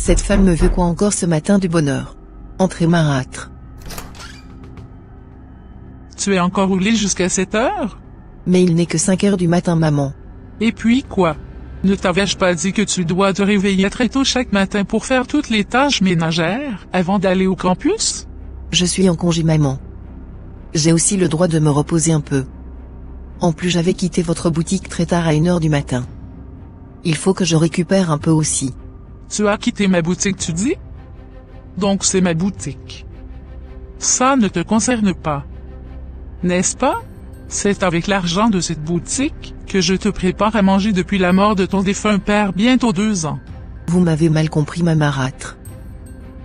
Cette femme me veut quoi encore ce matin du bonheur? Entrez marâtre. Tu es encore au lit jusqu'à 7 heures? Mais il n'est que 5 heures du matin, maman. Et puis quoi? Ne t'avais-je pas dit que tu dois te réveiller très tôt chaque matin pour faire toutes les tâches ménagères avant d'aller au campus? Je suis en congé, maman. J'ai aussi le droit de me reposer un peu. En plus, j'avais quitté votre boutique très tard à 1 heure du matin. Il faut que je récupère un peu aussi. Tu as quitté ma boutique, tu dis? Donc c'est ma boutique. Ça ne te concerne pas. N'est-ce pas? C'est avec l'argent de cette boutique que je te prépare à manger depuis la mort de ton défunt père bientôt 2 ans. Vous m'avez mal compris, ma marâtre.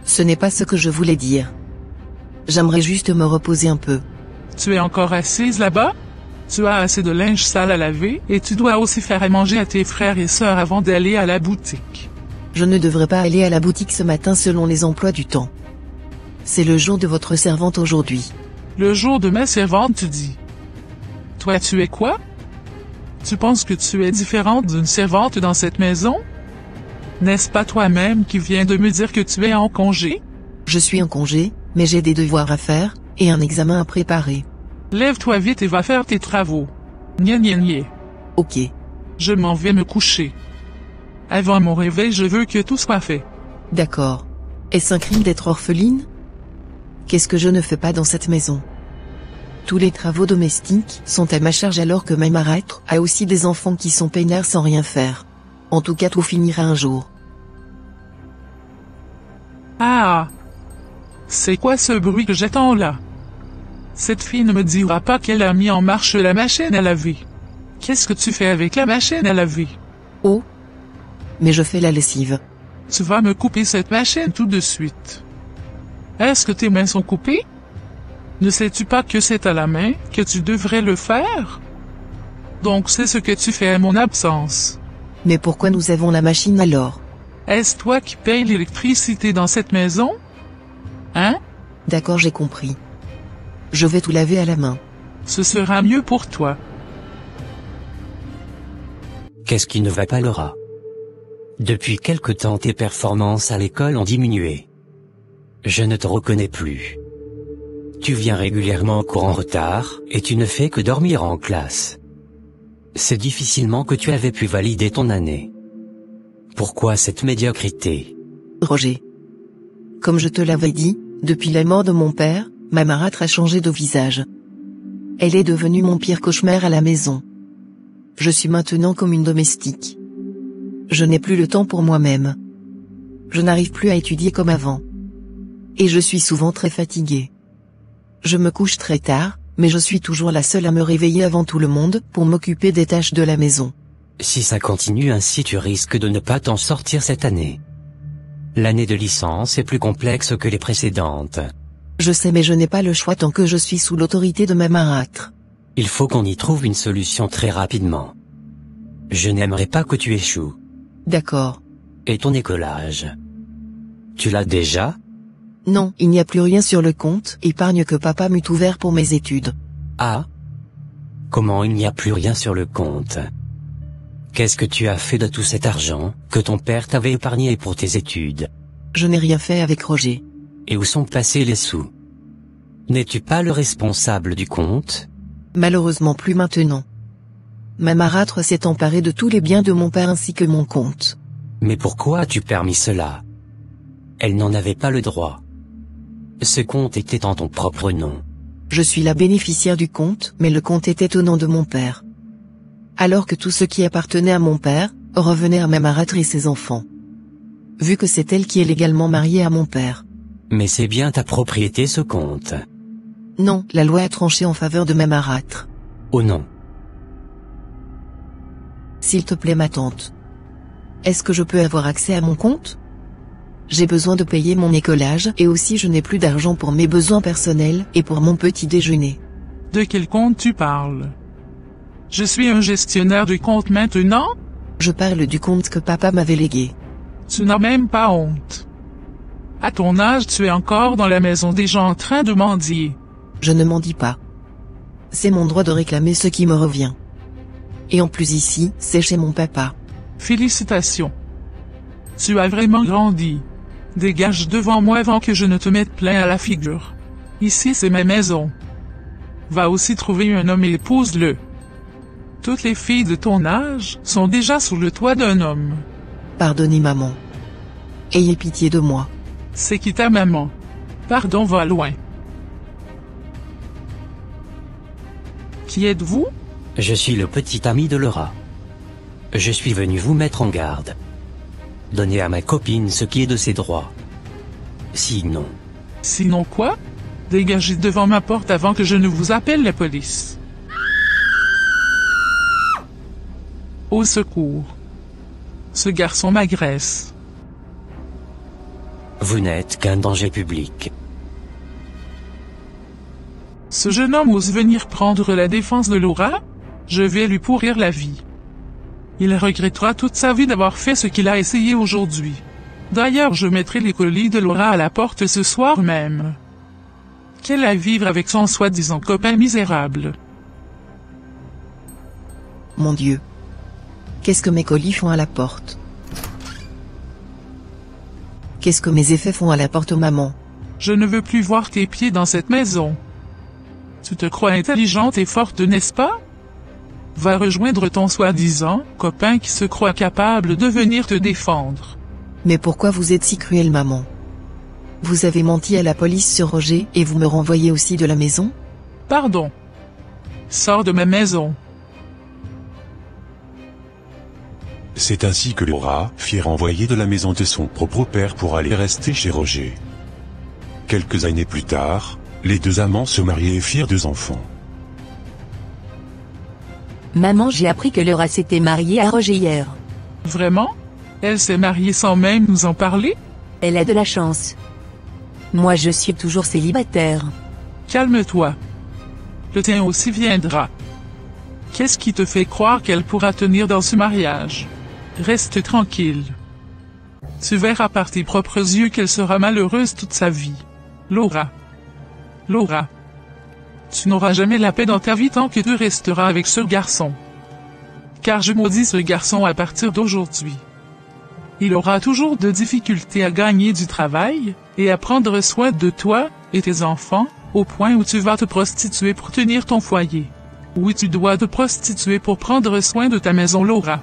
Ce n'est pas ce que je voulais dire. J'aimerais juste me reposer un peu. Tu es encore assise là-bas? Tu as assez de linge sale à laver et tu dois aussi faire à manger à tes frères et sœurs avant d'aller à la boutique. Je ne devrais pas aller à la boutique ce matin selon les emplois du temps. C'est le jour de votre servante aujourd'hui. Le jour de ma servante, tu dis. Toi, tu es quoi? Tu penses que tu es différente d'une servante dans cette maison? N'est-ce pas toi-même qui viens de me dire que tu es en congé? Je suis en congé, mais j'ai des devoirs à faire, et un examen à préparer. Lève-toi vite et va faire tes travaux. Nia nia nia. Ok. Je m'en vais me coucher. Avant mon réveil, je veux que tout soit fait. D'accord. Est-ce un crime d'être orpheline? Qu'est-ce que je ne fais pas dans cette maison? Tous les travaux domestiques sont à ma charge alors que ma marâtre a aussi des enfants qui sont peinards sans rien faire. En tout cas, tout finira un jour. Ah! C'est quoi ce bruit que j'entends là? Cette fille ne me dira pas qu'elle a mis en marche la machine à laver. Qu'est-ce que tu fais avec la machine à laver? Oh! Mais je fais la lessive. Tu vas me couper cette machine tout de suite. Est-ce que tes mains sont coupées? Ne sais-tu pas que c'est à la main que tu devrais le faire? Donc c'est ce que tu fais à mon absence. Mais pourquoi nous avons la machine alors? Est-ce toi qui payes l'électricité dans cette maison? Hein? D'accord, j'ai compris. Je vais tout laver à la main. Ce sera mieux pour toi. Qu'est-ce qui ne va pas, Laura? Depuis quelque temps tes performances à l'école ont diminué. Je ne te reconnais plus. Tu viens régulièrement en cours en retard, et tu ne fais que dormir en classe. C'est difficilement que tu avais pu valider ton année. Pourquoi cette médiocrité? Roger. Comme je te l'avais dit, depuis la mort de mon père, ma marâtre a changé de visage. Elle est devenue mon pire cauchemar à la maison. Je suis maintenant comme une domestique. Je n'ai plus le temps pour moi-même. Je n'arrive plus à étudier comme avant. Et je suis souvent très fatiguée. Je me couche très tard, mais je suis toujours la seule à me réveiller avant tout le monde pour m'occuper des tâches de la maison. Si ça continue ainsi, tu risques de ne pas t'en sortir cette année. L'année de licence est plus complexe que les précédentes. Je sais, mais je n'ai pas le choix tant que je suis sous l'autorité de ma marâtre. Il faut qu'on y trouve une solution très rapidement. Je n'aimerais pas que tu échoues. D'accord. Et ton écolage? Tu l'as déjà? Non, il n'y a plus rien sur le compte épargne que papa m'eut ouvert pour mes études. Ah? Comment il n'y a plus rien sur le compte? Qu'est-ce que tu as fait de tout cet argent que ton père t'avait épargné pour tes études? Je n'ai rien fait avec Roger. Et où sont passés les sous? N'es-tu pas le responsable du compte? Malheureusement plus maintenant. Ma marâtre s'est emparée de tous les biens de mon père ainsi que mon compte. Mais pourquoi as-tu permis cela? Elle n'en avait pas le droit. Ce compte était en ton propre nom. Je suis la bénéficiaire du compte, mais le compte était au nom de mon père. Alors que tout ce qui appartenait à mon père, revenait à ma marâtre et ses enfants. Vu que c'est elle qui est légalement mariée à mon père. Mais c'est bien ta propriété ce compte. Non, la loi a tranché en faveur de ma marâtre. Oh non. S'il te plaît ma tante. Est-ce que je peux avoir accès à mon compte? J'ai besoin de payer mon écolage et aussi je n'ai plus d'argent pour mes besoins personnels et pour mon petit déjeuner. De quel compte tu parles? Je suis un gestionnaire de compte maintenant? Je parle du compte que papa m'avait légué. Tu n'as même pas honte. À ton âge, tu es encore dans la maison des gens en train de mendier. Je ne mendie pas. C'est mon droit de réclamer ce qui me revient. Et en plus ici, c'est chez mon papa. Félicitations. Tu as vraiment grandi. Dégage devant moi avant que je ne te mette plein à la figure. Ici c'est ma maison. Va aussi trouver un homme et épouse-le. Toutes les filles de ton âge sont déjà sous le toit d'un homme. Pardonnez maman. Ayez pitié de moi. C'est qui ta maman? Pardon va loin. Qui êtes-vous? Je suis le petit ami de Laura. Je suis venu vous mettre en garde. Donnez à ma copine ce qui est de ses droits. Sinon... Sinon quoi? Dégagez devant ma porte avant que je ne vous appelle la police. Au secours. Ce garçon m'agresse. Vous n'êtes qu'un danger public. Ce jeune homme ose venir prendre la défense de Laura? Je vais lui pourrir la vie. Il regrettera toute sa vie d'avoir fait ce qu'il a essayé aujourd'hui. D'ailleurs, je mettrai les colis de Laura à la porte ce soir même. Qu'elle a à vivre avec son soi-disant copain misérable. Mon Dieu. Qu'est-ce que mes colis font à la porte? Qu'est-ce que mes effets font à la porte, maman? Je ne veux plus voir tes pieds dans cette maison. Tu te crois intelligente et forte, n'est-ce pas? Va rejoindre ton soi-disant copain qui se croit capable de venir te défendre. Mais pourquoi vous êtes si cruelle, maman? Vous avez menti à la police sur Roger et vous me renvoyez aussi de la maison? Pardon. Sors de ma maison. C'est ainsi que Laura fut renvoyée de la maison de son propre père pour aller rester chez Roger. Quelques années plus tard, les deux amants se marièrent et firent 2 enfants. Maman, j'ai appris que Laura s'était mariée à Roger hier. Vraiment? Elle s'est mariée sans même nous en parler? Elle a de la chance. Moi je suis toujours célibataire. Calme-toi. Le tien aussi viendra. Qu'est-ce qui te fait croire qu'elle pourra tenir dans ce mariage? Reste tranquille. Tu verras par tes propres yeux qu'elle sera malheureuse toute sa vie. Laura. Laura. Tu n'auras jamais la paix dans ta vie tant que tu resteras avec ce garçon. Car je maudis ce garçon à partir d'aujourd'hui. Il aura toujours de difficultés à gagner du travail, et à prendre soin de toi et tes enfants, au point où tu vas te prostituer pour tenir ton foyer. Oui, tu dois te prostituer pour prendre soin de ta maison, Laura.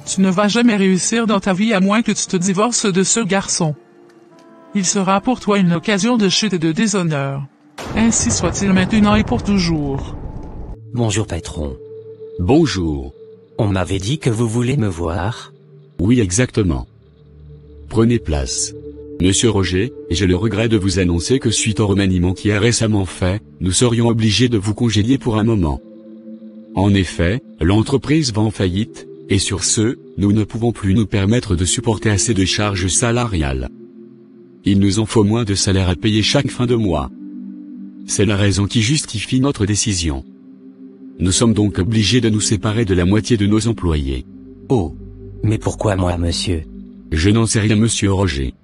Tu ne vas jamais réussir dans ta vie à moins que tu te divorces de ce garçon. Il sera pour toi une occasion de chute et de déshonneur. Ainsi soit-il maintenant et pour toujours. Bonjour patron. Bonjour. On m'avait dit que vous voulez me voir. Oui, exactement. Prenez place. Monsieur Roger, j'ai le regret de vous annoncer que suite au remaniement qui a récemment fait, nous serions obligés de vous congédier pour un moment. En effet, l'entreprise va en faillite, et sur ce, nous ne pouvons plus nous permettre de supporter assez de charges salariales. Il nous en faut moins de salaire à payer chaque fin de mois. C'est la raison qui justifie notre décision. Nous sommes donc obligés de nous séparer de la moitié de nos employés. Oh. Mais pourquoi moi, monsieur? Je n'en sais rien, monsieur Roger.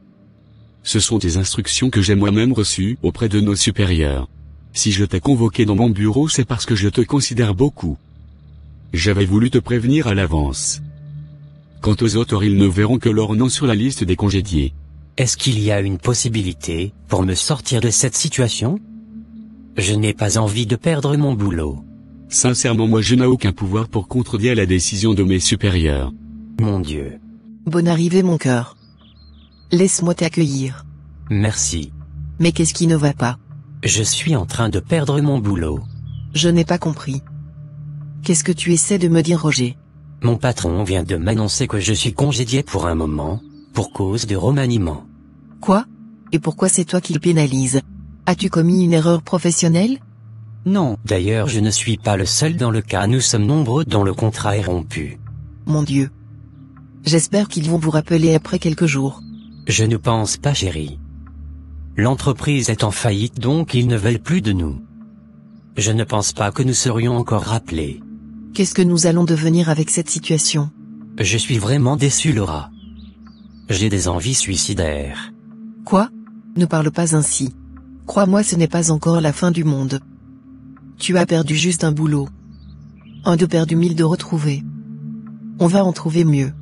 Ce sont des instructions que j'ai moi-même reçues auprès de nos supérieurs. Si je t'ai convoqué dans mon bureau, c'est parce que je te considère beaucoup. J'avais voulu te prévenir à l'avance. Quant aux autres, ils ne verront que leur nom sur la liste des congédiés. Est-ce qu'il y a une possibilité pour me sortir de cette situation? Je n'ai pas envie de perdre mon boulot. Sincèrement, moi je n'ai aucun pouvoir pour contredire la décision de mes supérieurs. Mon Dieu. Bonne arrivée, mon cœur. Laisse-moi t'accueillir. Merci. Mais qu'est-ce qui ne va pas? Je suis en train de perdre mon boulot. Je n'ai pas compris. Qu'est-ce que tu essaies de me dire, Roger? Mon patron vient de m'annoncer que je suis congédié pour un moment, pour cause de remaniement. Quoi? Et pourquoi c'est toi qui le pénalise? As-tu commis une erreur professionnelle? Non, d'ailleurs je ne suis pas le seul dans le cas, nous sommes nombreux dont le contrat est rompu. Mon Dieu. J'espère qu'ils vont vous rappeler après quelques jours. Je ne pense pas, chérie. L'entreprise est en faillite, donc ils ne veulent plus de nous. Je ne pense pas que nous serions encore rappelés. Qu'est-ce que nous allons devenir avec cette situation? Je suis vraiment déçu, Laura. J'ai des envies suicidaires. Quoi? Ne parle pas ainsi. Crois-moi, ce n'est pas encore la fin du monde. Tu as perdu juste un boulot. Un de perdu, 1000 de retrouvé. On va en trouver mieux.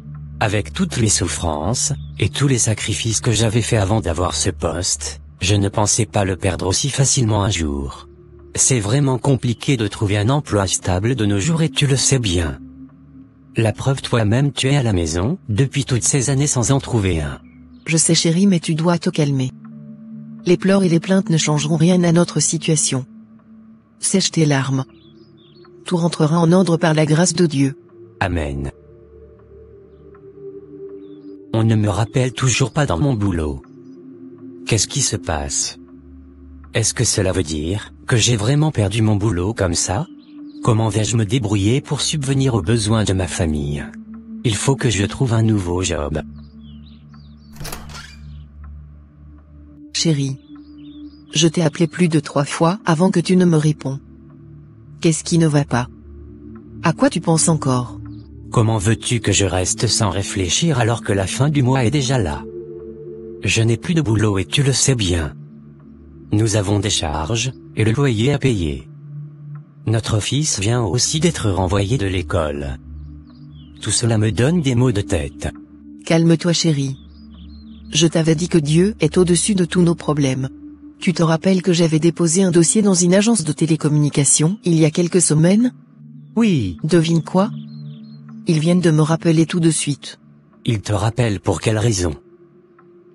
Avec toutes les souffrances, Et tous les sacrifices que j'avais faits avant d'avoir ce poste, je ne pensais pas le perdre aussi facilement un jour. C'est vraiment compliqué de trouver un emploi stable de nos jours et tu le sais bien. La preuve, toi-même tu es à la maison, depuis toutes ces années sans en trouver un. Je sais chérie, mais tu dois te calmer. Les pleurs et les plaintes ne changeront rien à notre situation. Sèche tes larmes. Tout rentrera en ordre par la grâce de Dieu. Amen. On ne me rappelle toujours pas dans mon boulot. Qu'est-ce qui se passe? Est-ce que cela veut dire que j'ai vraiment perdu mon boulot comme ça? Comment vais-je me débrouiller pour subvenir aux besoins de ma famille? Il faut que je trouve un nouveau job. Chérie. Je t'ai appelé plus de 3 fois avant que tu ne me réponds. Qu'est-ce qui ne va pas? À quoi tu penses encore? Comment veux-tu que je reste sans réfléchir alors que la fin du mois est déjà là? Je n'ai plus de boulot et tu le sais bien. Nous avons des charges, et le loyer à payer. Notre fils vient aussi d'être renvoyé de l'école. Tout cela me donne des maux de tête. Calme-toi chérie. Je t'avais dit que Dieu est au-dessus de tous nos problèmes. Tu te rappelles que j'avais déposé un dossier dans une agence de télécommunications il y a quelques semaines? Oui. Devine quoi? Ils viennent de me rappeler tout de suite. Ils te rappellent pour quelle raison?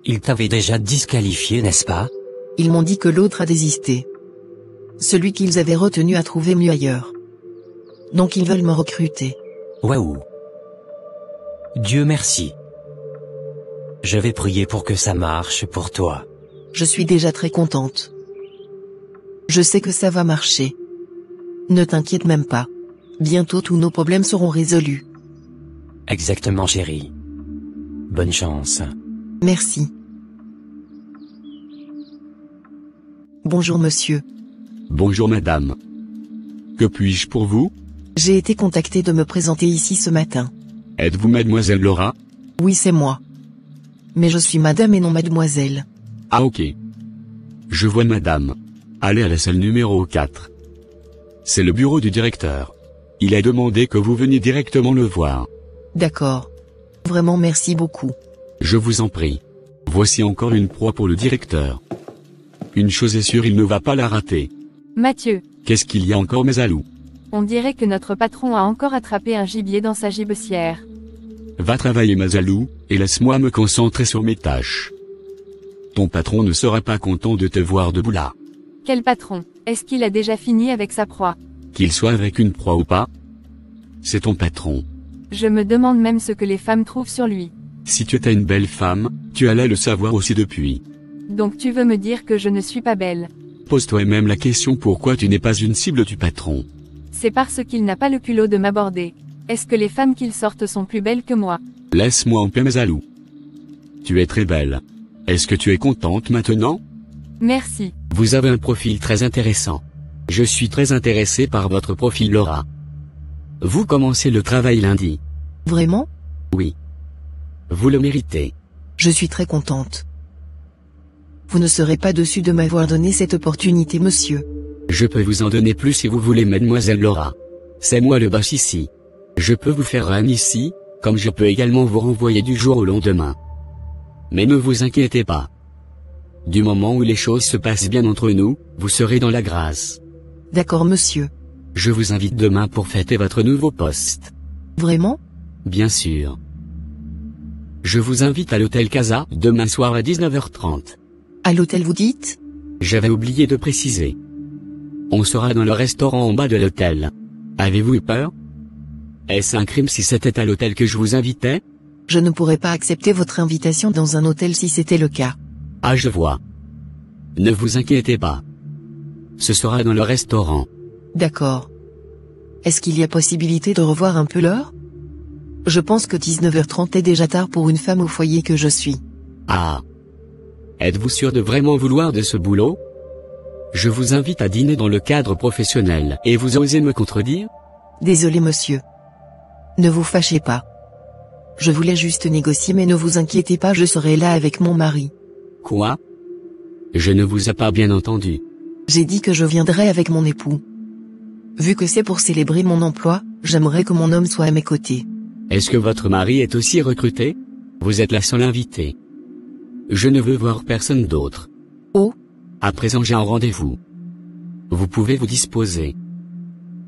Ils t'avaient déjà disqualifié, n'est-ce pas? Ils m'ont dit que l'autre a désisté. Celui qu'ils avaient retenu a trouvé mieux ailleurs. Donc ils veulent me recruter. Waouh! Dieu merci. Je vais prier pour que ça marche pour toi. Je suis déjà très contente. Je sais que ça va marcher. Ne t'inquiète même pas. Bientôt tous nos problèmes seront résolus. Exactement chérie. Bonne chance. Merci. Bonjour monsieur. Bonjour madame. Que puis-je pour vous? J'ai été contacté de me présenter ici ce matin. Êtes-vous mademoiselle Laura? Oui, c'est moi. Mais je suis madame et non mademoiselle. Ah ok. Je vois madame. Allez à la salle numéro 4. C'est le bureau du directeur. Il a demandé que vous veniez directement le voir. D'accord. Vraiment merci beaucoup. Je vous en prie. Voici encore une proie pour le directeur. Une chose est sûre, il ne va pas la rater. Mathieu, Qu'est-ce qu'il y a encore mes alous? on dirait que notre patron a encore attrapé un gibier dans sa gibecière. Va travailler Mazalou, et laisse-moi me concentrer sur mes tâches. Ton patron ne sera pas content de te voir debout là. Quel patron? Est-ce qu'il a déjà fini avec sa proie? Qu'il soit avec une proie ou pas. C'est ton patron. Je me demande même ce que les femmes trouvent sur lui. Si tu étais une belle femme, tu allais le savoir aussi depuis. Donc tu veux me dire que je ne suis pas belle? Pose-toi même la question pourquoi tu n'es pas une cible du patron. C'est parce qu'il n'a pas le culot de m'aborder. Est-ce que les femmes qu'il sorte sont plus belles que moi? Laisse-moi en paix Mazalou. Tu es très belle. Est-ce que tu es contente maintenant? Merci. Vous avez un profil très intéressant. Je suis très intéressé par votre profil Laura. Vous commencez le travail lundi. Vraiment? Oui. Vous le méritez. Je suis très contente. Vous ne serez pas déçu de m'avoir donné cette opportunité, monsieur. Je peux vous en donner plus si vous voulez, mademoiselle Laura. C'est moi le boss ici. Je peux vous faire un ici, comme je peux également vous renvoyer du jour au lendemain. Mais ne vous inquiétez pas. Du moment où les choses se passent bien entre nous, vous serez dans la grâce. D'accord, monsieur. Je vous invite demain pour fêter votre nouveau poste. Vraiment? Bien sûr. Je vous invite à l'hôtel Casa, demain soir à 19h30. À l'hôtel vous dites? J'avais oublié de préciser. On sera dans le restaurant en bas de l'hôtel. Avez-vous eu peur? Est-ce un crime si c'était à l'hôtel que je vous invitais? Je ne pourrais pas accepter votre invitation dans un hôtel si c'était le cas. Ah, je vois. Ne vous inquiétez pas. Ce sera dans le restaurant. D'accord. Est-ce qu'il y a possibilité de revoir un peu l'heure? Je pense que 19h30 est déjà tard pour une femme au foyer que je suis. Ah. Êtes-vous sûr de vraiment vouloir de ce boulot? Je vous invite à dîner dans le cadre professionnel et vous osez me contredire? Désolé monsieur. Ne vous fâchez pas. Je voulais juste négocier, mais ne vous inquiétez pas, je serai là avec mon mari. Quoi? Je ne vous ai pas bien entendu. J'ai dit que je viendrai avec mon époux. Vu que c'est pour célébrer mon emploi, j'aimerais que mon homme soit à mes côtés. Est-ce que votre mari est aussi recruté? Vous êtes la seule invitée. Je ne veux voir personne d'autre. Oh, À présent j'ai un rendez-vous. Vous pouvez vous disposer.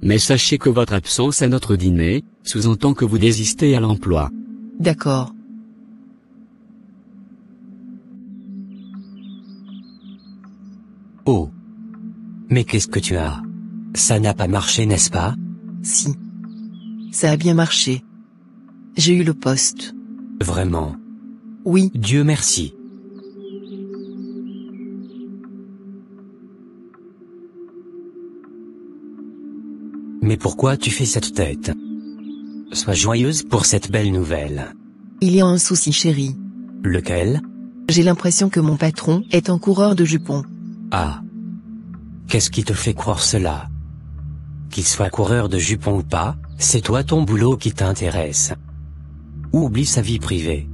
Mais sachez que votre absence à notre dîner, sous-entend que vous désistez à l'emploi. d'accord. Oh. Mais qu'est-ce que tu as? Ça n'a pas marché, n'est-ce pas? Si. Ça a bien marché. J'ai eu le poste. Vraiment. Oui, Dieu merci. Mais pourquoi tu fais cette tête? Sois joyeuse pour cette belle nouvelle. il y a un souci chérie. Lequel? J'ai l'impression que mon patron est un coureur de jupons. Ah. Qu'est-ce qui te fait croire cela? Qu'il soit coureur de jupons ou pas, c'est toi ton boulot qui t'intéresse. Oublie sa vie privée.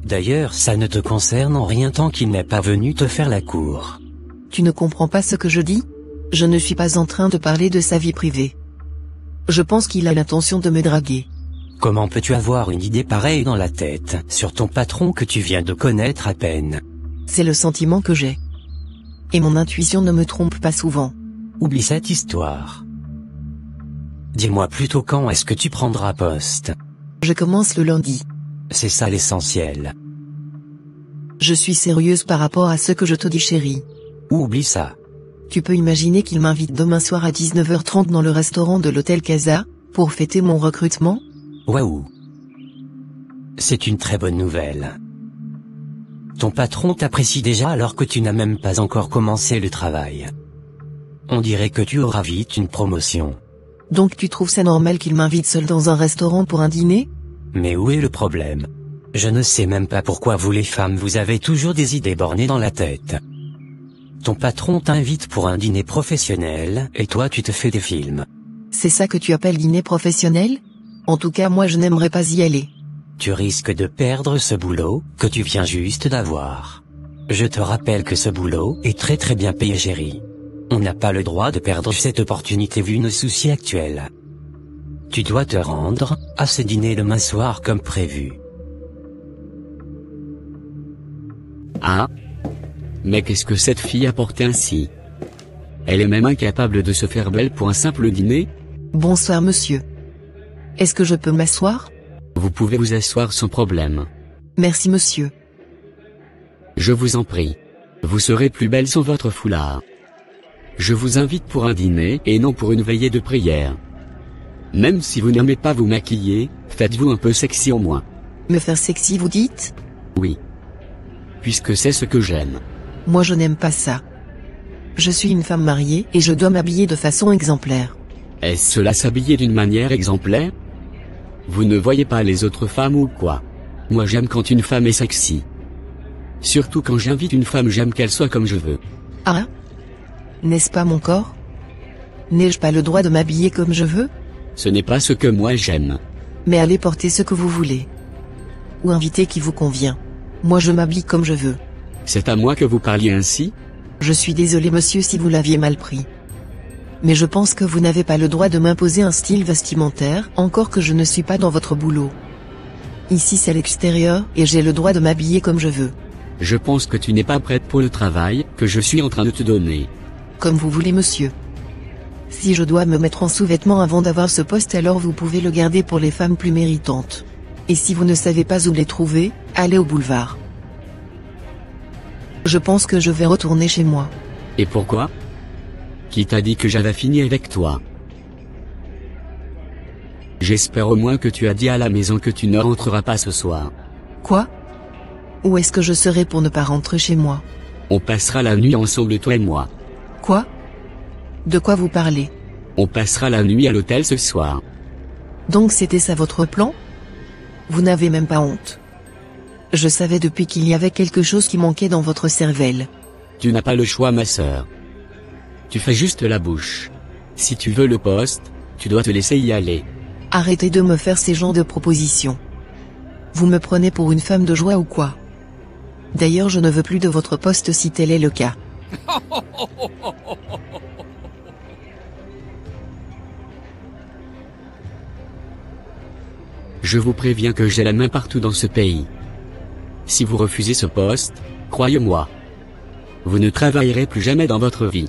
D'ailleurs, ça ne te concerne en rien tant qu'il n'est pas venu te faire la cour. Tu ne comprends pas ce que je dis? Je ne suis pas en train de parler de sa vie privée. Je pense qu'il a l'intention de me draguer. Comment peux-tu avoir une idée pareille dans la tête, sur ton patron que tu viens de connaître à peine? C'est le sentiment que j'ai. Et mon intuition ne me trompe pas souvent. Oublie cette histoire. Dis-moi plutôt quand est-ce que tu prendras poste? Je commence le lundi. C'est ça l'essentiel. Je suis sérieuse par rapport à ce que je te dis chérie. Oublie ça. Tu peux imaginer qu'il m'invite demain soir à 19h30 dans le restaurant de l'hôtel Casa, pour fêter mon recrutement? Waouh. C'est une très bonne nouvelle. Ton patron t'apprécie déjà alors que tu n'as même pas encore commencé le travail. On dirait que tu auras vite une promotion. Donc tu trouves ça normal qu'il m'invite seul dans un restaurant pour un dîner? Mais où est le problème? Je ne sais même pas pourquoi vous les femmes vous avez toujours des idées bornées dans la tête. Ton patron t'invite pour un dîner professionnel, et toi tu te fais des films. C'est ça que tu appelles dîner professionnel? En tout cas moi je n'aimerais pas y aller. Tu risques de perdre ce boulot, que tu viens juste d'avoir. Je te rappelle que ce boulot est très très bien payé chérie. On n'a pas le droit de perdre cette opportunité vu nos soucis actuels. Tu dois te rendre à ce dîner demain soir comme prévu. Ah. Mais qu'est-ce que cette fille a porté ainsi? Elle est même incapable de se faire belle pour un simple dîner? Bonsoir monsieur. Est-ce que je peux m'asseoir? Vous pouvez vous asseoir sans problème. Merci monsieur. Je vous en prie. Vous serez plus belle sans votre foulard. Je vous invite pour un dîner et non pour une veillée de prière. Même si vous n'aimez pas vous maquiller, faites-vous un peu sexy au moins. Me faire sexy vous dites? Oui. Puisque c'est ce que j'aime. Moi je n'aime pas ça. Je suis une femme mariée et je dois m'habiller de façon exemplaire. Est-ce cela s'habiller d'une manière exemplaire? Vous ne voyez pas les autres femmes ou quoi? Moi j'aime quand une femme est sexy. Surtout quand j'invite une femme, j'aime qu'elle soit comme je veux. Ah? N'est-ce pas mon corps? N'ai-je pas le droit de m'habiller comme je veux? Ce n'est pas ce que moi j'aime. Mais allez porter ce que vous voulez. Ou inviter qui vous convient. Moi je m'habille comme je veux. C'est à moi que vous parliez ainsi? Je suis désolé monsieur si vous l'aviez mal pris. Mais je pense que vous n'avez pas le droit de m'imposer un style vestimentaire, encore que je ne suis pas dans votre boulot. Ici c'est l'extérieur, et j'ai le droit de m'habiller comme je veux. Je pense que tu n'es pas prête pour le travail que je suis en train de te donner. Comme vous voulez monsieur. Si je dois me mettre en sous-vêtements avant d'avoir ce poste, alors vous pouvez le garder pour les femmes plus méritantes. Et si vous ne savez pas où les trouver, allez au boulevard. Je pense que je vais retourner chez moi. Et pourquoi? Qui t'a dit que j'avais fini avec toi? J'espère au moins que tu as dit à la maison que tu ne rentreras pas ce soir. Quoi? Où est-ce que je serai pour ne pas rentrer chez moi? On passera la nuit ensemble toi et moi. Quoi? De quoi vous parlez? On passera la nuit à l'hôtel ce soir. Donc c'était ça votre plan? Vous n'avez même pas honte. Je savais depuis qu'il y avait quelque chose qui manquait dans votre cervelle. Tu n'as pas le choix ma sœur. Tu fais juste la bouche. Si tu veux le poste, tu dois te laisser y aller. Arrêtez de me faire ces genres de propositions. Vous me prenez pour une femme de joie ou quoi? D'ailleurs je ne veux plus de votre poste si tel est le cas. Je vous préviens que j'ai la main partout dans ce pays. Si vous refusez ce poste, croyez-moi, vous ne travaillerez plus jamais dans votre vie.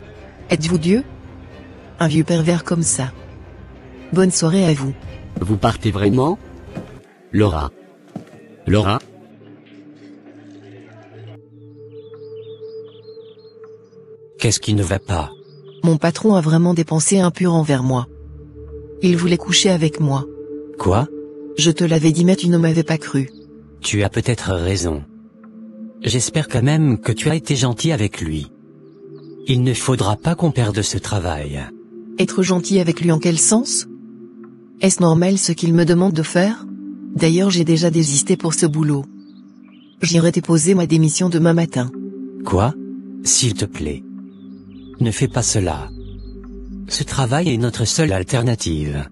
Êtes-vous Dieu? Un vieux pervers comme ça. Bonne soirée à vous. Vous partez vraiment? Laura. Laura? Qu'est-ce qui ne va pas? Mon patron a vraiment des pensées impures envers moi. Il voulait coucher avec moi. Quoi? Je te l'avais dit mais tu ne m'avais pas cru. Tu as peut-être raison. J'espère quand même que tu as été gentil avec lui. Il ne faudra pas qu'on perde ce travail. Être gentil avec lui en quel sens? Est-ce normal ce qu'il me demande de faire? D'ailleurs j'ai déjà désisté pour ce boulot. J'irai déposer ma démission demain matin. Quoi? S'il te plaît. Ne fais pas cela. Ce travail est notre seule alternative.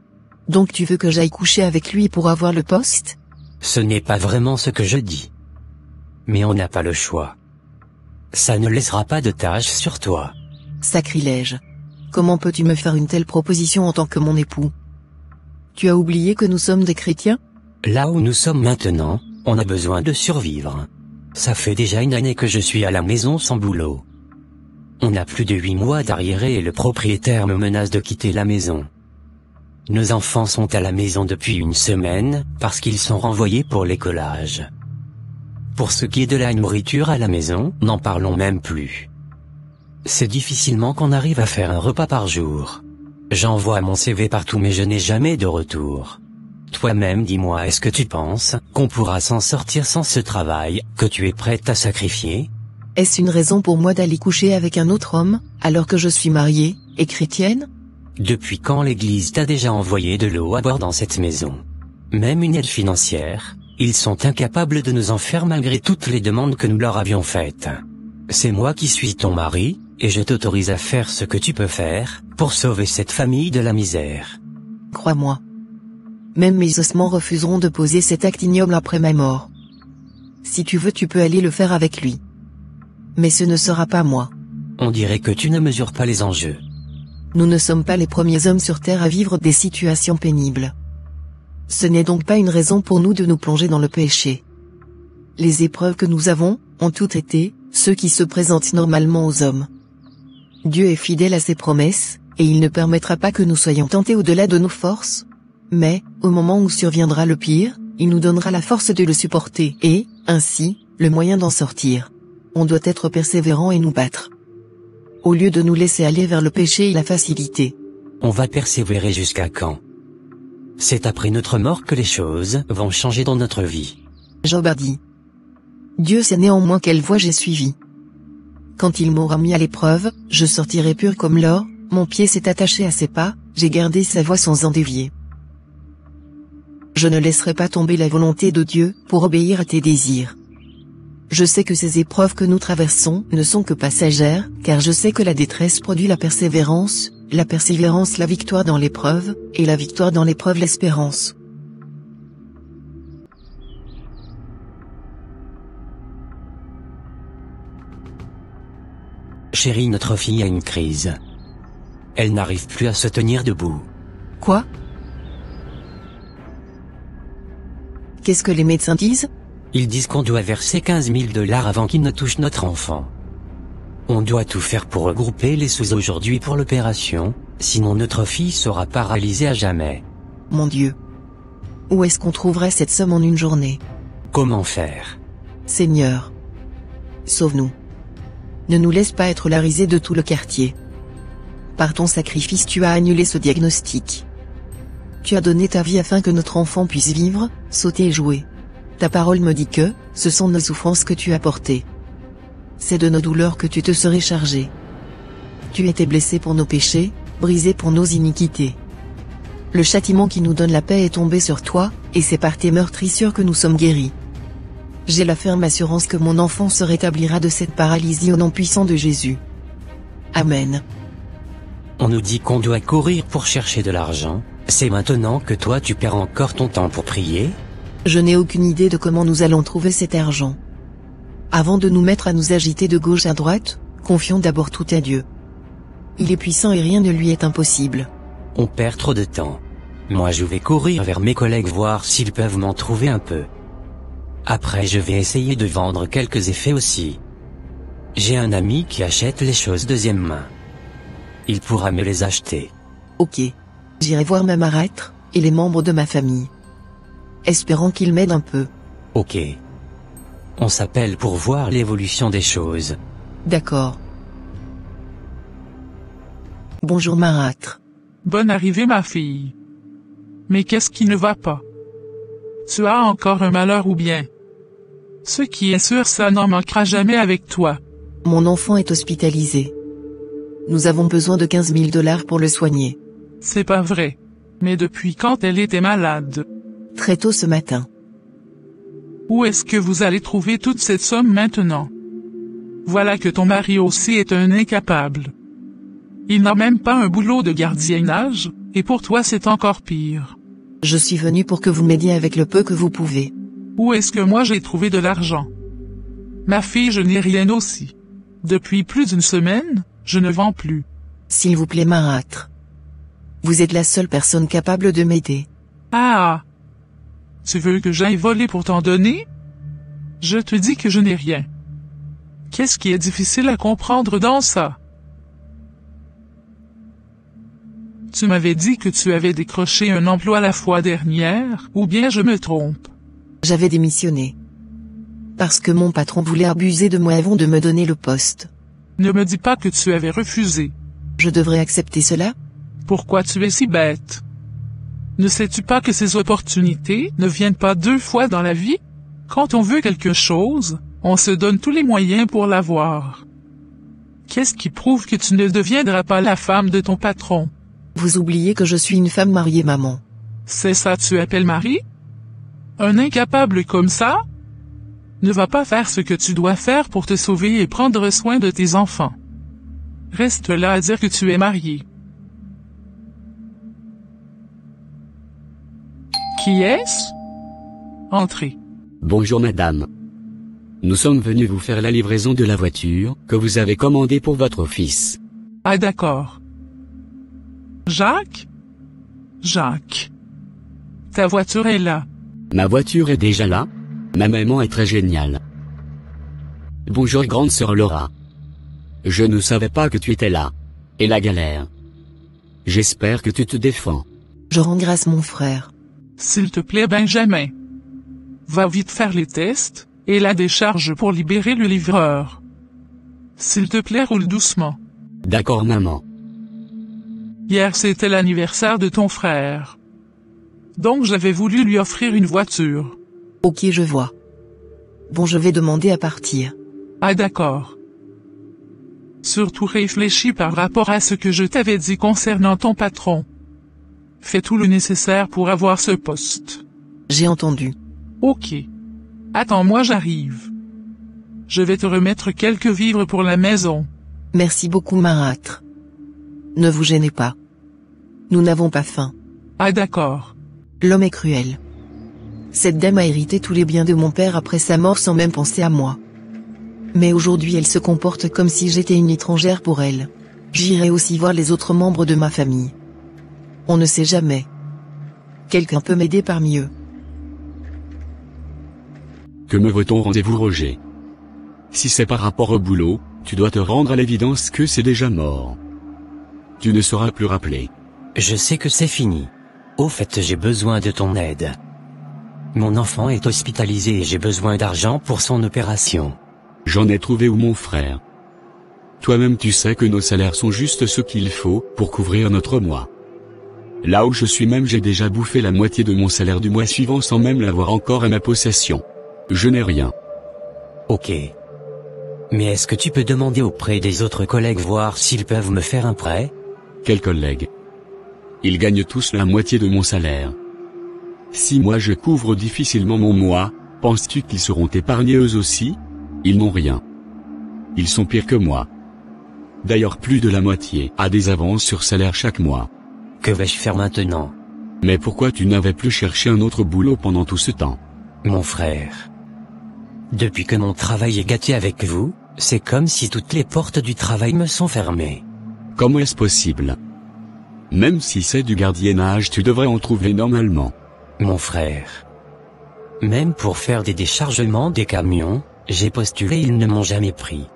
Donc tu veux que j'aille coucher avec lui pour avoir le poste? Ce n'est pas vraiment ce que je dis. Mais on n'a pas le choix. Ça ne laissera pas de tache sur toi. Sacrilège. Comment peux-tu me faire une telle proposition en tant que mon époux? Tu as oublié que nous sommes des chrétiens? Là où nous sommes maintenant, on a besoin de survivre. Ça fait déjà une année que je suis à la maison sans boulot. On a plus de 8 mois d'arriérés et le propriétaire me menace de quitter la maison. Nos enfants sont à la maison depuis une semaine, parce qu'ils sont renvoyés pour l'écolage. Pour ce qui est de la nourriture à la maison, n'en parlons même plus. C'est difficilement qu'on arrive à faire un repas par jour. J'envoie mon CV partout mais je n'ai jamais de retour. Toi-même dis-moi, est-ce que tu penses qu'on pourra s'en sortir sans ce travail, que tu es prête à sacrifier? Est-ce une raison pour moi d'aller coucher avec un autre homme, alors que je suis mariée, et chrétienne? Depuis quand l'Église t'a déjà envoyé de l'eau à boire dans cette maison? Même une aide financière, ils sont incapables de nous en faire malgré toutes les demandes que nous leur avions faites. C'est moi qui suis ton mari, et je t'autorise à faire ce que tu peux faire, pour sauver cette famille de la misère. Crois-moi. Même mes ossements refuseront de poser cet acte ignoble après ma mort. Si tu veux tu peux aller le faire avec lui. Mais ce ne sera pas moi. On dirait que tu ne mesures pas les enjeux. Nous ne sommes pas les premiers hommes sur Terre à vivre des situations pénibles. Ce n'est donc pas une raison pour nous de nous plonger dans le péché. Les épreuves que nous avons, ont toutes été, ceux qui se présentent normalement aux hommes. Dieu est fidèle à ses promesses, et il ne permettra pas que nous soyons tentés au-delà de nos forces. Mais, au moment où surviendra le pire, il nous donnera la force de le supporter et, ainsi, le moyen d'en sortir. On doit être persévérant et nous battre. Au lieu de nous laisser aller vers le péché et la facilité. On va persévérer jusqu'à quand? C'est après notre mort que les choses vont changer dans notre vie. Job a dit. Dieu sait néanmoins quelle voie j'ai suivie. Quand il m'aura mis à l'épreuve, je sortirai pur comme l'or, mon pied s'est attaché à ses pas, j'ai gardé sa voie sans en dévier. Je ne laisserai pas tomber la volonté de Dieu, pour obéir à tes désirs. Je sais que ces épreuves que nous traversons ne sont que passagères, car je sais que la détresse produit la persévérance la victoire dans l'épreuve, et la victoire dans l'épreuve l'espérance. Chérie, notre fille a une crise. Elle n'arrive plus à se tenir debout. Quoi? Qu'est-ce que les médecins disent? Ils disent qu'on doit verser 15 000 $ avant qu'ils ne touchent notre enfant. On doit tout faire pour regrouper les sous aujourd'hui pour l'opération, sinon notre fille sera paralysée à jamais. Mon Dieu. Où est-ce qu'on trouverait cette somme en une journée? Comment faire? Seigneur. Sauve-nous. Ne nous laisse pas être la risée de tout le quartier. Par ton sacrifice tu as annulé ce diagnostic. Tu as donné ta vie afin que notre enfant puisse vivre, sauter et jouer. Ta parole me dit que, ce sont nos souffrances que tu as portées. C'est de nos douleurs que tu te serais chargé. Tu étais blessé pour nos péchés, brisé pour nos iniquités. Le châtiment qui nous donne la paix est tombé sur toi, et c'est par tes meurtrissures que nous sommes guéris. J'ai la ferme assurance que mon enfant se rétablira de cette paralysie au nom puissant de Jésus. Amen. On nous dit qu'on doit courir pour chercher de l'argent, c'est maintenant que toi tu perds encore ton temps pour prier? Je n'ai aucune idée de comment nous allons trouver cet argent. Avant de nous mettre à nous agiter de gauche à droite, confions d'abord tout à Dieu. Il est puissant et rien ne lui est impossible. On perd trop de temps. Moi je vais courir vers mes collègues voir s'ils peuvent m'en trouver un peu. Après je vais essayer de vendre quelques effets aussi. J'ai un ami qui achète les choses deuxième main. Il pourra me les acheter. Ok. J'irai voir ma marâtre, et les membres de ma famille. Espérant qu'ils m'aident un peu. Ok. On s'appelle pour voir l'évolution des choses. D'accord. Bonjour marâtre. Bonne arrivée ma fille. Mais qu'est-ce qui ne va pas? Tu as encore un malheur ou bien? Ce qui est sûr, ça n'en manquera jamais avec toi. Mon enfant est hospitalisé. Nous avons besoin de 15 000 $ pour le soigner. C'est pas vrai. Mais depuis quand elle était malade? Très tôt ce matin. Où est-ce que vous allez trouver toute cette somme maintenant? Voilà que ton mari aussi est un incapable. Il n'a même pas un boulot de gardiennage, et pour toi c'est encore pire. Je suis venu pour que vous m'aidiez avec le peu que vous pouvez. Où est-ce que moi j'ai trouvé de l'argent? Ma fille, je n'ai rien aussi. Depuis plus d'une semaine, je ne vends plus. S'il vous plaît marâtre. Vous êtes la seule personne capable de m'aider. Ah! Tu veux que j'aille voler pour t'en donner? Je te dis que je n'ai rien. Qu'est-ce qui est difficile à comprendre dans ça? Tu m'avais dit que tu avais décroché un emploi la fois dernière, ou bien je me trompe? J'avais démissionné. Parce que mon patron voulait abuser de moi avant de me donner le poste. Ne me dis pas que tu avais refusé. Je devrais accepter cela? Pourquoi tu es si bête? Ne sais-tu pas que ces opportunités ne viennent pas 2 fois dans la vie? Quand on veut quelque chose, on se donne tous les moyens pour l'avoir. Qu'est-ce qui prouve que tu ne deviendras pas la femme de ton patron? Vous oubliez que je suis une femme mariée maman. C'est ça tu appelles mari? Un incapable comme ça? Ne va pas faire ce que tu dois faire pour te sauver et prendre soin de tes enfants. Reste là à dire que tu es marié. Qui est-ce? Entrez. Bonjour madame. Nous sommes venus vous faire la livraison de la voiture que vous avez commandée pour votre fils. Ah d'accord. Jacques? Jacques. Ta voiture est là. Ma voiture est déjà là. Ma maman est très géniale. Bonjour grande sœur Laura. Je ne savais pas que tu étais là. Et la galère. J'espère que tu te défends. Je rends grâce mon frère. S'il te plaît Benjamin. Va vite faire les tests, et la décharge pour libérer le livreur. S'il te plaît roule doucement. D'accord maman. Hier c'était l'anniversaire de ton frère. Donc j'avais voulu lui offrir une voiture. Ok je vois. Bon je vais demander à partir. Ah d'accord. Surtout réfléchis par rapport à ce que je t'avais dit concernant ton patron. Fais tout le nécessaire pour avoir ce poste. J'ai entendu. Ok. Attends-moi j'arrive. Je vais te remettre quelques vivres pour la maison. Merci beaucoup marâtre. Ne vous gênez pas. Nous n'avons pas faim. Ah d'accord. L'homme est cruel. Cette dame a hérité tous les biens de mon père après sa mort sans même penser à moi. Mais aujourd'hui elle se comporte comme si j'étais une étrangère pour elle. J'irai aussi voir les autres membres de ma famille. On ne sait jamais. Quelqu'un peut m'aider parmi eux. Que me vaut ton rendez-vous Roger? Si c'est par rapport au boulot, tu dois te rendre à l'évidence que c'est déjà mort. Tu ne seras plus rappelé. Je sais que c'est fini. Au fait, j'ai besoin de ton aide. Mon enfant est hospitalisé et j'ai besoin d'argent pour son opération. J'en ai trouvé où mon frère. Toi-même tu sais que nos salaires sont juste ce qu'il faut pour couvrir notre mois. Là où je suis même j'ai déjà bouffé la moitié de mon salaire du mois suivant sans même l'avoir encore à ma possession. Je n'ai rien. Ok. Mais est-ce que tu peux demander auprès des autres collègues voir s'ils peuvent me faire un prêt? Quels collègues? Ils gagnent tous la moitié de mon salaire. Si moi je couvre difficilement mon mois, penses-tu qu'ils seront épargnés eux aussi? Ils n'ont rien. Ils sont pires que moi. D'ailleurs plus de la moitié a des avances sur salaire chaque mois. Que vais-je faire maintenant? Mais pourquoi tu n'avais plus cherché un autre boulot pendant tout ce temps? Mon frère. Depuis que mon travail est gâté avec vous, c'est comme si toutes les portes du travail me sont fermées. Comment est-ce possible? Même si c'est du gardiennage tu devrais en trouver normalement. Mon frère. Même pour faire des déchargements des camions, j'ai postulé, ils ne m'ont jamais pris.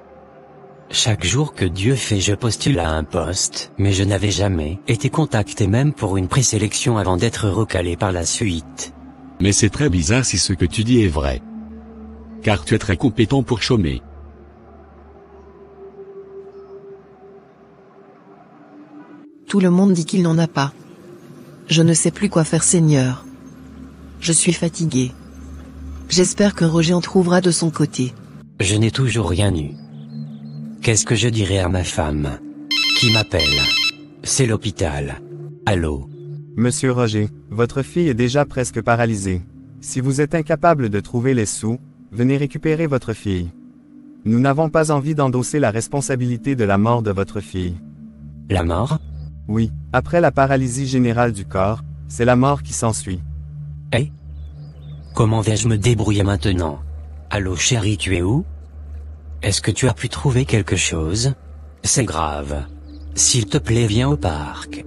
Chaque jour que Dieu fait, je postule à un poste, mais je n'avais jamais été contacté même pour une présélection avant d'être recalé par la suite. Mais c'est très bizarre si ce que tu dis est vrai. Car tu es très compétent pour chômer. Tout le monde dit qu'il n'en a pas. Je ne sais plus quoi faire, Seigneur. Je suis fatigué. J'espère que Roger en trouvera de son côté. Je n'ai toujours rien eu. Qu'est-ce que je dirai à ma femme? Qui m'appelle? C'est l'hôpital. Allô? Monsieur Roger, votre fille est déjà presque paralysée. Si vous êtes incapable de trouver les sous, venez récupérer votre fille. Nous n'avons pas envie d'endosser la responsabilité de la mort de votre fille. La mort? Oui, après la paralysie générale du corps, c'est la mort qui s'ensuit. Eh? Comment vais-je me débrouiller maintenant? Allô chérie, tu es où? Est-ce que tu as pu trouver quelque chose? C'est grave. S'il te plaît, viens au parc.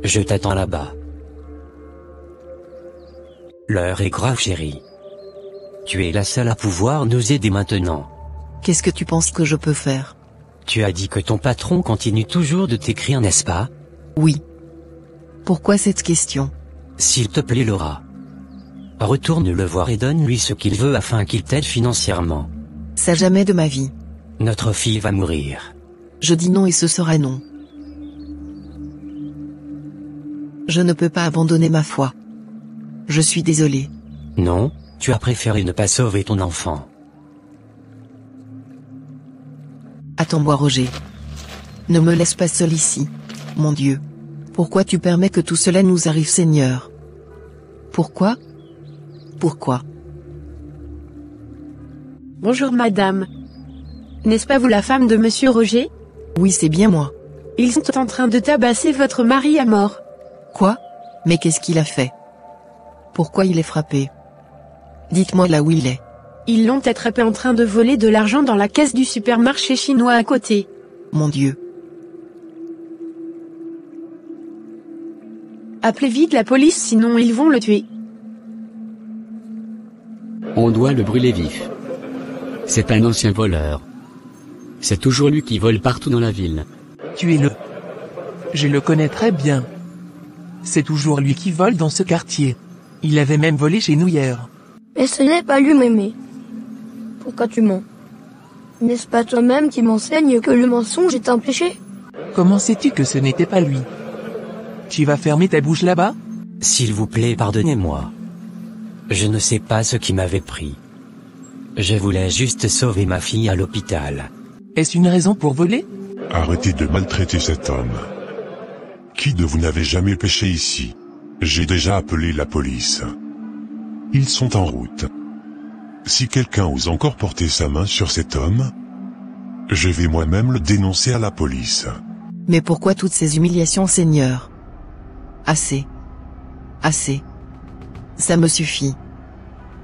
Je t'attends là-bas. L'heure est grave, chérie. Tu es la seule à pouvoir nous aider maintenant. Qu'est-ce que tu penses que je peux faire? Tu as dit que ton patron continue toujours de t'écrire, n'est-ce pas? Oui. Pourquoi cette question? S'il te plaît, Laura. Retourne le voir et donne-lui ce qu'il veut afin qu'il t'aide financièrement. Ça jamais de ma vie. Notre fille va mourir. Je dis non et ce sera non. Je ne peux pas abandonner ma foi. Je suis désolé. Non, tu as préféré ne pas sauver ton enfant. Attends-moi, Roger. Ne me laisse pas seul ici. Mon Dieu. Pourquoi tu permets que tout cela nous arrive, Seigneur? Pourquoi? Pourquoi? Bonjour madame. N'est-ce pas vous la femme de monsieur Roger? Oui, c'est bien moi. Ils sont en train de tabasser votre mari à mort. Quoi? Mais qu'est-ce qu'il a fait? Pourquoi il est frappé? Dites-moi là où il est. Ils l'ont attrapé en train de voler de l'argent dans la caisse du supermarché chinois à côté. Mon Dieu. Appelez vite la police sinon ils vont le tuer. On doit le brûler vif. C'est un ancien voleur. C'est toujours lui qui vole partout dans la ville. Tuez-le. Je le connais très bien. C'est toujours lui qui vole dans ce quartier. Il avait même volé chez nous hier. Mais ce n'est pas lui, Mémé. Pourquoi tu mens? N'est-ce pas toi-même qui m'enseigne que le mensonge est un péché? Comment sais-tu que ce n'était pas lui? Tu vas fermer ta bouche là-bas? S'il vous plaît, pardonnez-moi. Je ne sais pas ce qui m'avait pris. Je voulais juste sauver ma fille à l'hôpital. Est-ce une raison pour voler? Arrêtez de maltraiter cet homme. Qui de vous n'avez jamais péché ici? J'ai déjà appelé la police. Ils sont en route. Si quelqu'un ose encore porter sa main sur cet homme, je vais moi-même le dénoncer à la police. Mais pourquoi toutes ces humiliations, Seigneur? Assez. Assez. Ça me suffit.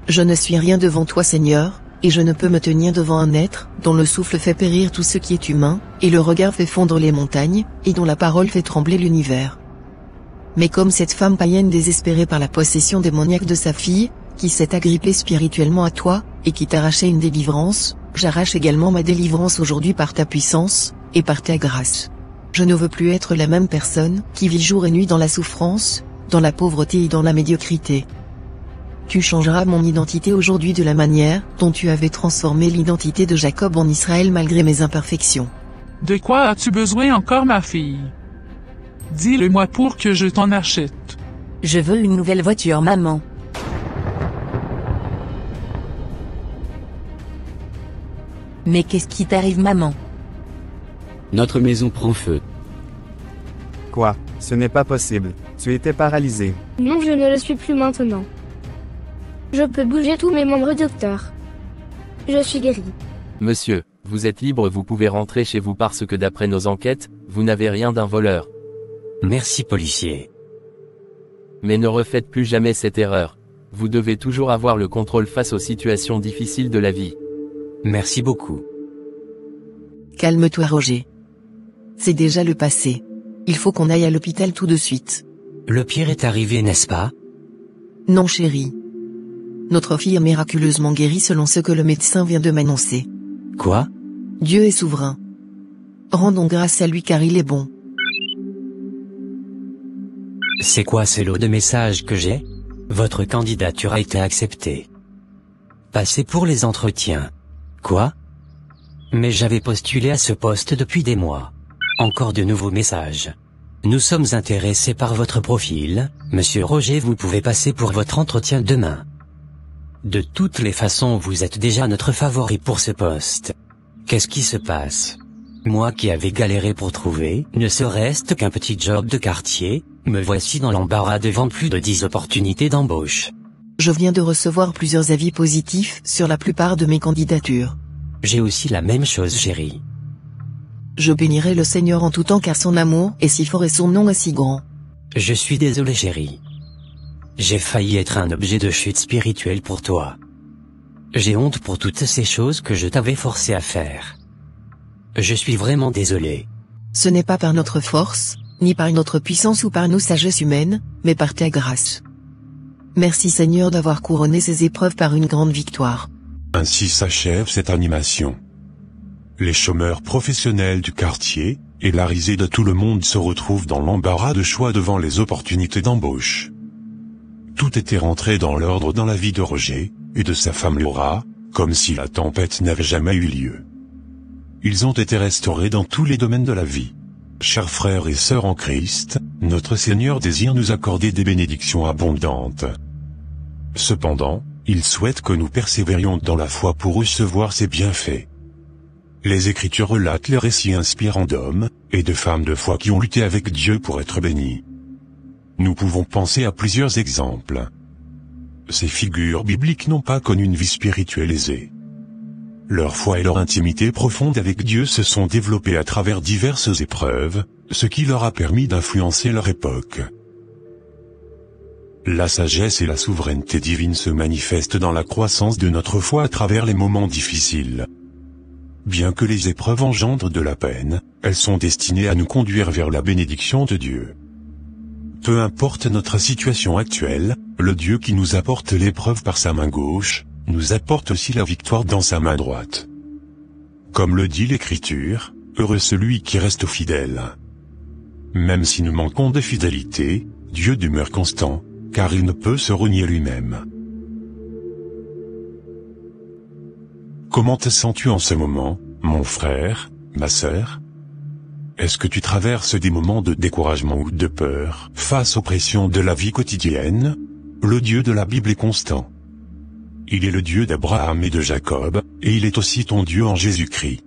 Je ne suis rien devant toi, Seigneur, et je ne peux me tenir devant un être, dont le souffle fait périr tout ce qui est humain, et le regard fait fondre les montagnes, et dont la parole fait trembler l'univers. Mais comme cette femme païenne désespérée par la possession démoniaque de sa fille, qui s'est agrippée spirituellement à toi, et qui t'arrachait une délivrance, j'arrache également ma délivrance aujourd'hui par ta puissance, et par ta grâce. Je ne veux plus être la même personne, qui vit jour et nuit dans la souffrance, dans la pauvreté et dans la médiocrité. Tu changeras mon identité aujourd'hui de la manière dont tu avais transformé l'identité de Jacob en Israël malgré mes imperfections. De quoi as-tu besoin encore, ma fille? Dis-le-moi pour que je t'en achète. Je veux une nouvelle voiture, maman. Mais qu'est-ce qui t'arrive, maman? Notre maison prend feu. Quoi? Ce n'est pas possible. Tu étais paralysé. Non, je ne le suis plus maintenant. Je peux bouger tous mes membres, docteur. Je suis guéri. Monsieur, vous êtes libre, vous pouvez rentrer chez vous parce que d'après nos enquêtes, vous n'avez rien d'un voleur. Merci, policier. Mais ne refaites plus jamais cette erreur. Vous devez toujours avoir le contrôle face aux situations difficiles de la vie. Merci beaucoup. Calme-toi, Roger. C'est déjà le passé. Il faut qu'on aille à l'hôpital tout de suite. Le pire est arrivé, n'est-ce pas? Non, chérie. Notre fille est miraculeusement guérie selon ce que le médecin vient de m'annoncer. Quoi? Dieu est souverain. Rendons grâce à lui car il est bon. C'est quoi ce lot de messages que j'ai? Votre candidature a été acceptée. Passez pour les entretiens. Quoi? Mais j'avais postulé à ce poste depuis des mois. Encore de nouveaux messages. Nous sommes intéressés par votre profil, Monsieur Roger, vous pouvez passer pour votre entretien demain. De toutes les façons, vous êtes déjà notre favori pour ce poste. Qu'est-ce qui se passe? Moi qui avais galéré pour trouver, ne serait-ce qu'un petit job de quartier, me voici dans l'embarras devant plus de 10 opportunités d'embauche. Je viens de recevoir plusieurs avis positifs sur la plupart de mes candidatures. J'ai aussi la même chose, chérie. Je bénirai le Seigneur en tout temps car son amour est si fort et son nom est si grand. Je suis désolé, chérie. J'ai failli être un objet de chute spirituelle pour toi. J'ai honte pour toutes ces choses que je t'avais forcé à faire. Je suis vraiment désolé. Ce n'est pas par notre force, ni par notre puissance ou par nos sagesses humaines, mais par ta grâce. Merci Seigneur d'avoir couronné ces épreuves par une grande victoire. Ainsi s'achève cette animation. Les chômeurs professionnels du quartier, et la risée de tout le monde se retrouvent dans l'embarras de choix devant les opportunités d'embauche. Tout était rentré dans l'ordre dans la vie de Roger, et de sa femme Laura, comme si la tempête n'avait jamais eu lieu. Ils ont été restaurés dans tous les domaines de la vie. Chers frères et sœurs en Christ, notre Seigneur désire nous accorder des bénédictions abondantes. Cependant, il souhaite que nous persévérions dans la foi pour recevoir ses bienfaits. Les Écritures relatent les récits inspirants d'hommes et de femmes de foi qui ont lutté avec Dieu pour être bénis. Nous pouvons penser à plusieurs exemples. Ces figures bibliques n'ont pas connu une vie spirituelle aisée. Leur foi et leur intimité profonde avec Dieu se sont développées à travers diverses épreuves, ce qui leur a permis d'influencer leur époque. La sagesse et la souveraineté divine se manifestent dans la croissance de notre foi à travers les moments difficiles. Bien que les épreuves engendrent de la peine, elles sont destinées à nous conduire vers la bénédiction de Dieu. Peu importe notre situation actuelle, le Dieu qui nous apporte l'épreuve par sa main gauche, nous apporte aussi la victoire dans sa main droite. Comme le dit l'Écriture, heureux celui qui reste fidèle. Même si nous manquons de fidélité, Dieu demeure constant, car il ne peut se renier lui-même. Comment te sens-tu en ce moment, mon frère, ma sœur? Est-ce que tu traverses des moments de découragement ou de peur face aux pressions de la vie quotidienne? Le Dieu de la Bible est constant. Il est le Dieu d'Abraham et de Jacob, et il est aussi ton Dieu en Jésus-Christ.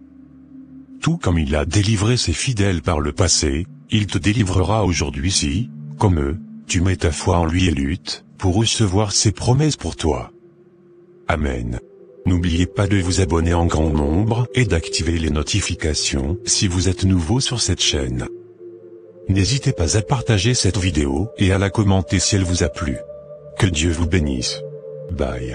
Tout comme il a délivré ses fidèles par le passé, il te délivrera aujourd'hui si, comme eux, tu mets ta foi en lui et luttes pour recevoir ses promesses pour toi. Amen. N'oubliez pas de vous abonner en grand nombre et d'activer les notifications si vous êtes nouveau sur cette chaîne. N'hésitez pas à partager cette vidéo et à la commenter si elle vous a plu. Que Dieu vous bénisse. Bye.